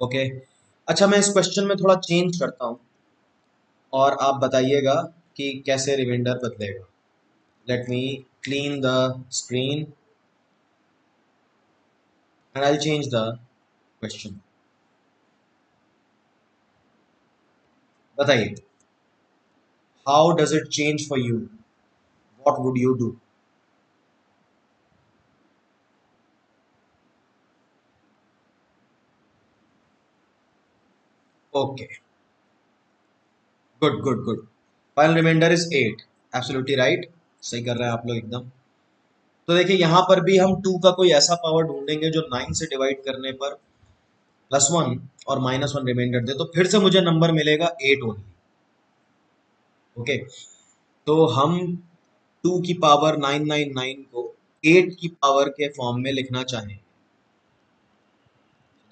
Okay, अच्छा मैं इस क्वेश्चन में थोड़ा चेंज करता हूँ और आप बताइएगा कि कैसे रिमाइंडर बदलेगा। Let me clean the screen and I change the question. बताइए, how does it change for you, what would you do? Okay, good good good. Final reminder is 8, absolutely right, सही कर रहे हैं आप लोग एकदम। तो देखिए यहाँ पर भी हम 2 का कोई ऐसा पावर ढूंढेंगे जो 9 से डिवाइड करने पर +1 और -1 रिमाइंडर दे, तो फिर से मुझे नंबर मिलेगा 8 ओनली। ओके, तो हम 2 की पावर 999 को 8 की पावर के फॉर्म में लिखना चाहें,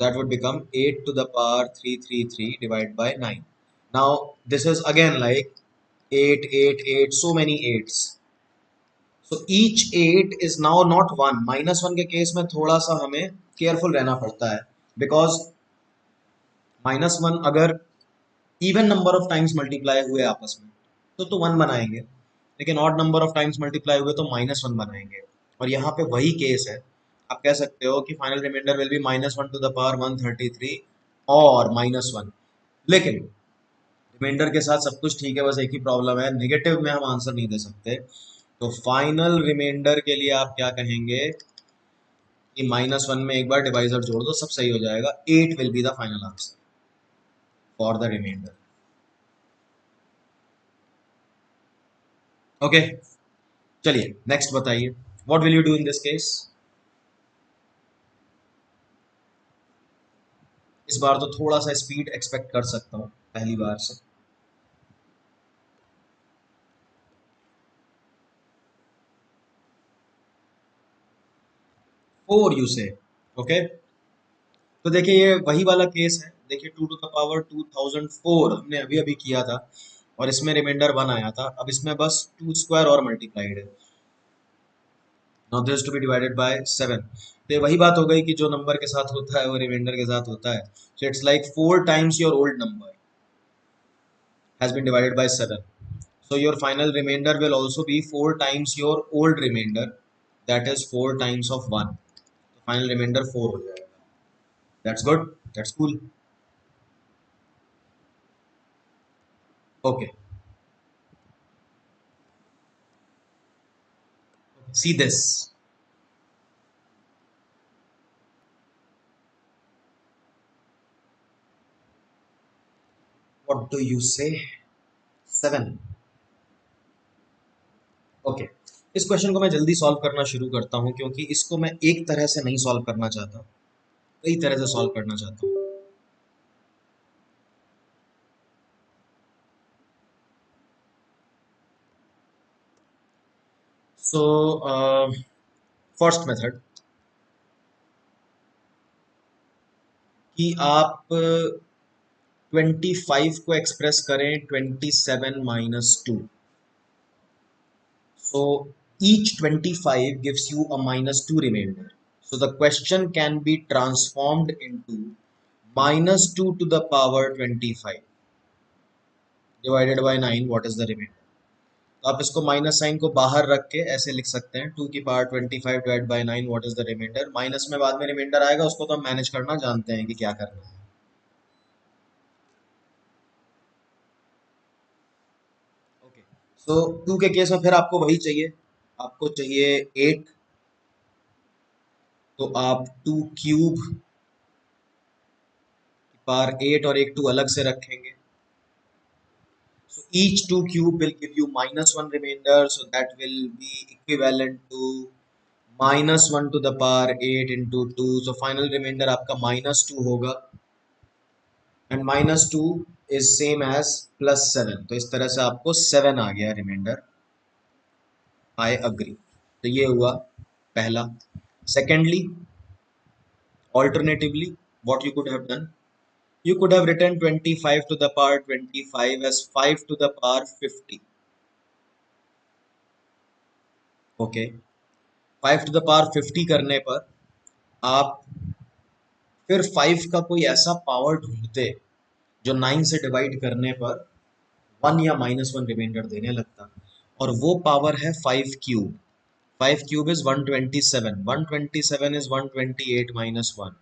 that would become 8 to the power 333 divided by 9. Now this is again like 8 8 8, so many 8s. So each 8 is now not 1. -1 के केस में थोड़ा सा हमें केयरफुल रहना पड़ता है, बिकॉज -1 अगर even number of times multiply हुए आपस में तो 1 बनाएंगे, लेकिन odd number of times multiply हुए तो -1 बनाएंगे। और यहाँ पे वही केस है, आप कह सकते हो कि final remainder will be -1 to the power 133 और -1, लेकिन रिमाइंडर के साथ सब कुछ ठीक है, बस एक ही प्रॉब्लम है, नेगेटिव में हम आंसर नहीं दे सकते। तो फाइनल रिमाइंडर के लिए आप क्या कहेंगे कि -1 में एक बार डिवाइजर जोड़ दो, सब सही हो जाएगा। 8 will be the final answer for the reminder. Okay, चलिए नेक्स्ट बताइए, what will you do in this case. इस बार तो थोड़ा सा स्पीड एक्सपेक्ट कर सकता हूँ पहली बार से। फोर यू से, ओके, तो देखिए ये वही वाला केस है। देखिए 2 टू द पावर 2004 हमने अभी अभी किया था और इसमें रिमाइंडर 1 आया था। अब इसमें बस 2 स्क्वायर और मल्टीप्लाइड है। Now this to be divided by 7। तो ये वही बात हो गई कि जो नंबर के साथ होता है वो रिमाइंडर के साथ होता है। So it's like 4 times your old number has been divided by 7। So your final remainder will also be 4 times your old remainder, that is 4 times of 1. So final remainder 4 हो जाएगा। That's good, that's cool. Okay, see this. What do you say? 7. Okay, इस question को मैं जल्दी solve करना शुरू करता हूँ, क्योंकि इसको मैं एक तरह से नहीं सॉल्व करना चाहता, कई तरह से सॉल्व करना चाहता हूँ। सो फर्स्ट मेथड कि आप 25 को एक्सप्रेस करें 27 minus 2। So each 25 gives you a -2 remainder. So the question can be transformed into -2 to the power 25 divided by 9. What is the remainder? तो आप इसको माइनस साइन को बाहर रख के ऐसे लिख सकते हैं, 2 की power 25 divide by 9, what is the reminder. Minus में बाद में रिमाइंडर आएगा, उसको तो हम मैनेज करना जानते हैं कि क्या करना है। ओके, सो 2 के केस में फिर आपको वही चाहिए, आपको चाहिए 8, तो आप 2 क्यूब पावर 8 और एक 2 अलग से रखेंगे। So each 2 cube will give you -1 remainder, so that will be equivalent to -1 to the power 8 into 2. So final remainder आपका -2 होगा, and -2 is same as +7. तो इस तरह से आपको 7 आ गया रिमाइंडर। I agree. तो ये हुआ पहला। Secondly, alternatively, what you could have done, you could have written 25 to the power 25 as 5 to the power 50. Okay, 5 to the power 50 करने पर आप फिर 5 का कोई ऐसा पावर ढूंढते जो 9 से डिवाइड करने पर 1 या -1 रिमाइंडर देने लगता, और वो पावर है 5 cube. 5 cube is 127, 127 is 128 minus 1।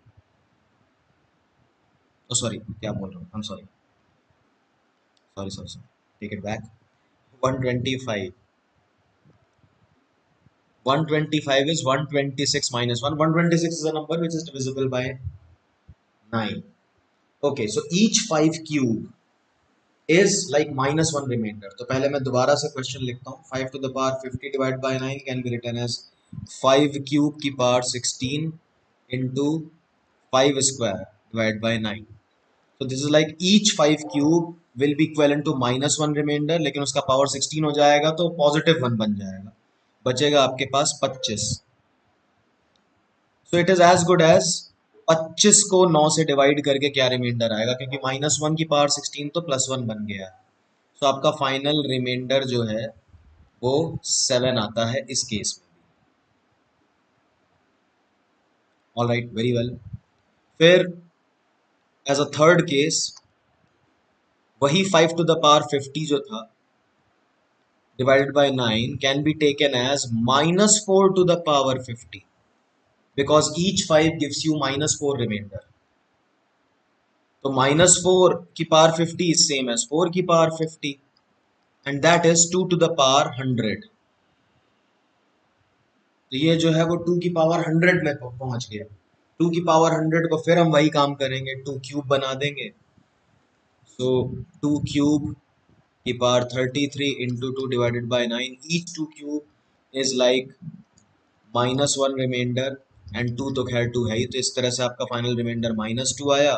Oh sorry, क्या बोल रहा हूँ, I am sorry, sorry sorry sorry, take it back. 125, 125 is 126 minus 1. 126 is a number which is divisible by 9. Okay, so each 5 cube is like -1 remainder. तो पहले मैं दोबारा से question लिखता हूँ। 5 to the power 50 divided by 9 can be written as 5 cube की power 16 into 5 square divide by 9। तो this is like each 5 cube will be equal to -1 reminder, लेकिन उसका पावर 16 हो जाएगा तो +1 बन जाएगा, बचेगा आपके पास 25। So it is as good as 25 को 9 से डिवाइड करके क्या रिमाइंडर आएगा, क्योंकि -1 की पावर 16 तो +1 बन गया। सो आपका फाइनल रिमाइंडर जो है वो 7 आता है इस केस में। All right, very well. फिर एज अ थर्ड केस, वही 5 टू द पावर 50 जो था divided by 9 can be taken as -4 to the power 50, because each 5 gives you -4 remainder. तो -4 की पावर 50 is same as 4 की power 50, and that is 2 to the power 100। तो ये जो है वो 2 की पावर 100 में पहुंच गया। 2 की पावर 100 को फिर हम वही काम करेंगे, 2 क्यूब बना देंगे। सो 2 क्यूब की power 33 into 2 divided by 9, each 2 cube is like -1 reminder, and 2 तो खैर 2 है ही, तो इस तरह से आपका फाइनल रिमाइंडर -2 आया,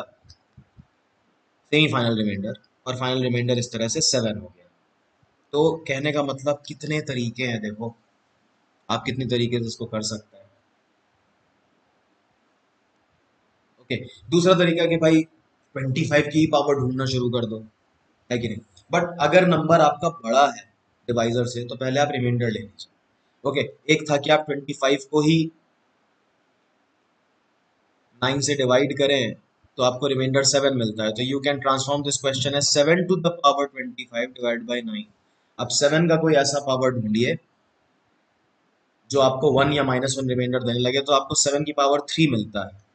सेमी फाइनल रिमाइंडर, और फाइनल रिमाइंडर इस तरह से 7 हो गया। तो कहने का मतलब कितने तरीके हैं, देखो आप कितनी तरीके से इसको कर सकते हैं। ओके, दूसरा तरीका कि भाई 25 की पावर ढूंढना शुरू कर दो, है कि नहीं। बट अगर नंबर आपका बड़ा है डिवाइजर से, तो पहले आप रिमाइंडर ले लीजिए। ओके, एक था कि आप 25 को ही 9 से डिवाइड करें तो आपको रिमाइंडर 7 मिलता है, तो you can transform this question as 7 to the power 25 divide by 9। अब 7 का कोई ऐसा पावर ढूंढिए जो आपको 1 या -1 रिमाइंडर देने लगे, तो आपको 7 की पावर 3 मिलता है।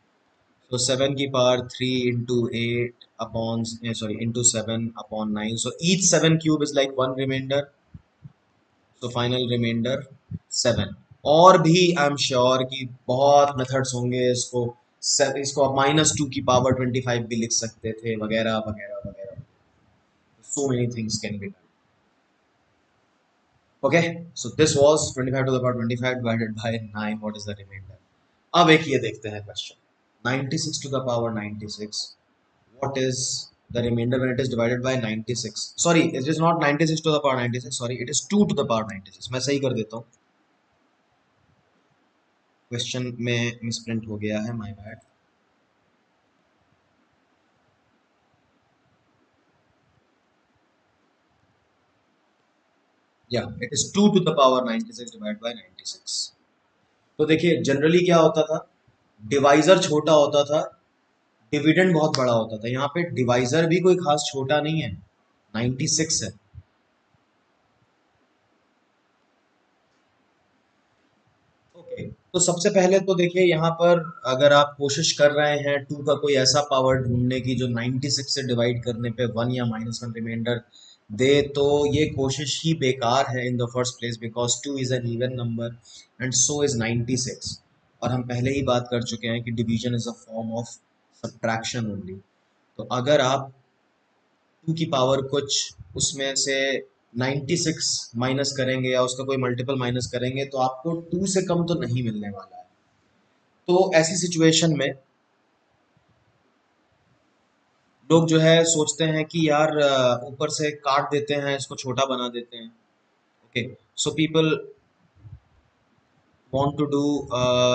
तो 7 की power 3 into 8 upon, sorry, into 7 upon 9, so each 7 cube is like 1 reminder, so final reminder 7। और भी आई एम श्योर कि बहुत मेथड्स होंगे इसको, इसको आप -2 की पावर 25 भी लिख सकते थे, वगैरह वगैरह वगैरह। So many things can be done. Okay, so this was 25 to the power 25 divided by 9, what is the reminder. अब एक ये देखते हैं question, 96 to the power 96, what is the reminder when it is divided by 96। Sorry, it is not 96 to the power 96, sorry, it is 2 to the power 96। मैं सही कर देता हूँ, क्वेश्चन में मिसप्रिंट हो गया है, माय बैड। या it is 2 to the power 96 divide by 96। तो देखिए जनरली क्या होता था, डिवाइजर छोटा होता था, डिविडेंड बहुत बड़ा होता था। यहाँ पे डिवाइजर भी कोई खास छोटा नहीं है, 96 है। ओके, तो सबसे पहले तो देखिए यहाँ पर अगर आप कोशिश कर रहे हैं 2 का कोई ऐसा पावर ढूंढने की जो 96 से डिवाइड करने पे 1 या -1 रिमाइंडर दे, तो ये कोशिश ही बेकार है in the first place, because 2 is an even number and so is 96। और हम पहले ही बात कर चुके हैं कि division is a form of subtraction only. तो अगर आप 2 की पावर कुछ उसमें से 96 माइनस करेंगे या उसका कोई मल्टीपल माइनस करेंगे, तो आपको 2 से कम तो नहीं मिलने वाला है। तो ऐसी सिचुएशन में लोग जो है सोचते हैं कि यार ऊपर से काट देते हैं, इसको छोटा बना देते हैं। Okay, so people want to do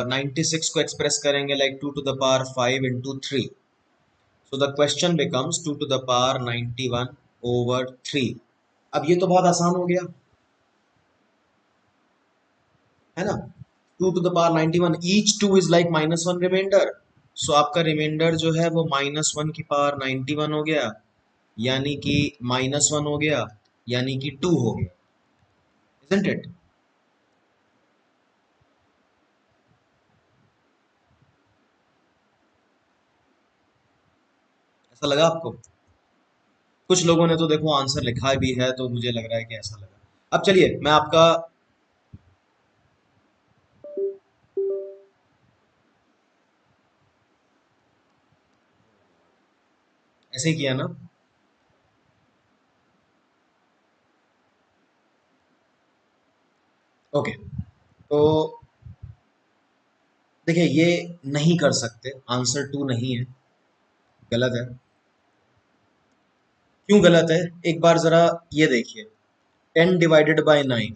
96 को एक्सप्रेस करेंगे like 2 to the power 5 into 3। So the question becomes 2 to the power 91 over 3। अब ये तो बहुत आसान हो गया, है ना। 2 to the power 91, each 2 is like -1 reminder. So आपका रिमाइंडर जो है वो -1 की पावर 91 हो गया, यानी कि -1 हो गया, यानी कि 2 हो गया, इजंट इट। ऐसा लगा आपको? कुछ लोगों ने तो देखो आंसर लिखा भी है, तो मुझे लग रहा है कि ऐसा लगा। अब चलिए मैं आपका, ऐसे ही किया ना। ओके, तो देखिए ये नहीं कर सकते, आंसर 2 नहीं है, गलत है। क्यों गलत है, एक बार जरा ये देखिए, 10 divided by 9,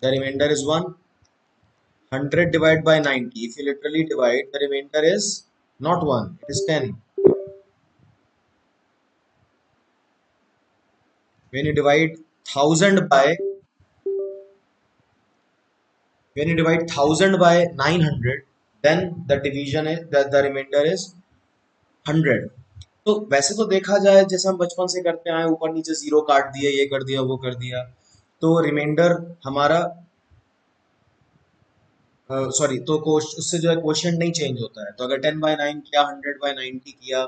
the reminder is 1, 100 divided by 90, if you literally divide, the remainder is not 1, it is 10. When you divide 1000 by, when you divide 1000 by 900, then the division is, the remainder is 100. तो वैसे तो देखा जाए जैसे हम बचपन से करते आए, ऊपर नीचे जीरो काट दिए, ये कर दिया वो कर दिया, तो रिमाइंडर हमारा सॉरी, तो उससे जो है क्वेश्चन नहीं चेंज होता है। तो अगर 10/9 किया, 100/90 किया,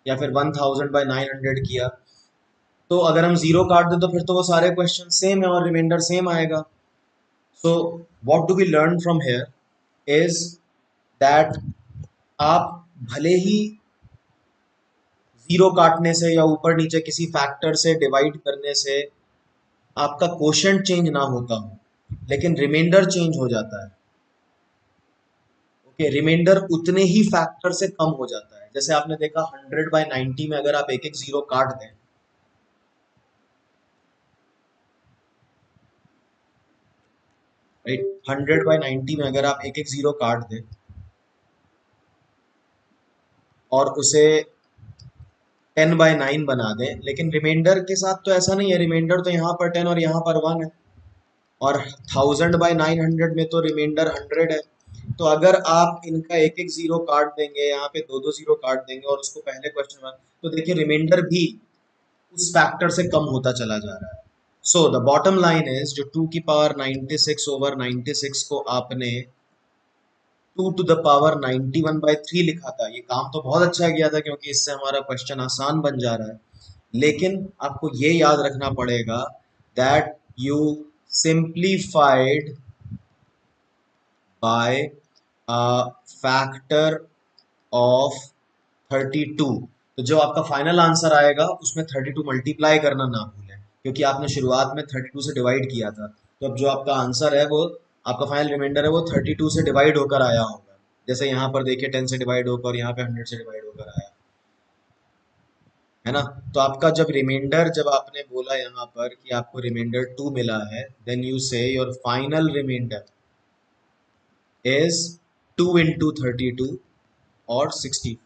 या फिर 1000/900 किया, तो अगर हम जीरो काट दें तो फिर तो वो सारे क्वेश्चन सेम है और रिमाइंडर सेम आएगा। So what do we learn from here is that आप भले ही जीरो काटने से या ऊपर नीचे किसी फैक्टर से डिवाइड करने से आपका क्वोशंट चेंज ना होता हो, लेकिन रिमाइंडर चेंज हो जाता है। ओके, रिमाइंडर उतने ही फैक्टर से कम हो जाता है। जैसे आपने देखा 100/90 में अगर आप एक एक जीरो काट दें, राइट, 100/90 में अगर आप एक एक जीरो काट दें और उसे 10/9 बना दें, लेकिन रिमाइंडर के साथ तो ऐसा नहीं है, रिमाइंडर तो यहाँ पर 10 और यहाँ पर 1 है, और 1000/900 में तो रिमाइंडर 100 है। तो अगर आप इनका एक एक जीरो काट देंगे, यहाँ पे दो दो जीरो काट देंगे और उसको पहले क्वेश्चन में, तो देखिए रिमाइंडर भी उस फैक्टर से कम होता चला जा रहा है। So the bottom line is, जो 2 की पावर 96/96 को आपने 2 to the power 91/3 लिखा था, ये काम तो बहुत अच्छा किया था क्योंकि इससे हमारा क्वेश्चन आसान बन जा रहा है। लेकिन आपको ये याद रखना पड़ेगा that you simplified by factor of 32। तो जो आपका फाइनल आंसर आएगा उसमें 32 मल्टीप्लाई करना ना भूलें, क्योंकि आपने शुरुआत में 32 से डिवाइड किया था। तो अब जो आपका आंसर है, वो आपका फाइनल रिमाइंडर है, वो 32 से डिवाइड होकर आया होगा। जैसे यहाँ पर देखिए 10 से डिवाइड होकर और यहाँ पे 100 से डिवाइड होकर आया है ना। तो आपका जब रिमाइंडर, जब आपने बोला यहाँ पर कि आपको रिमाइंडर 2 मिला है, then you say your final reminder is 2 into 32 और 64।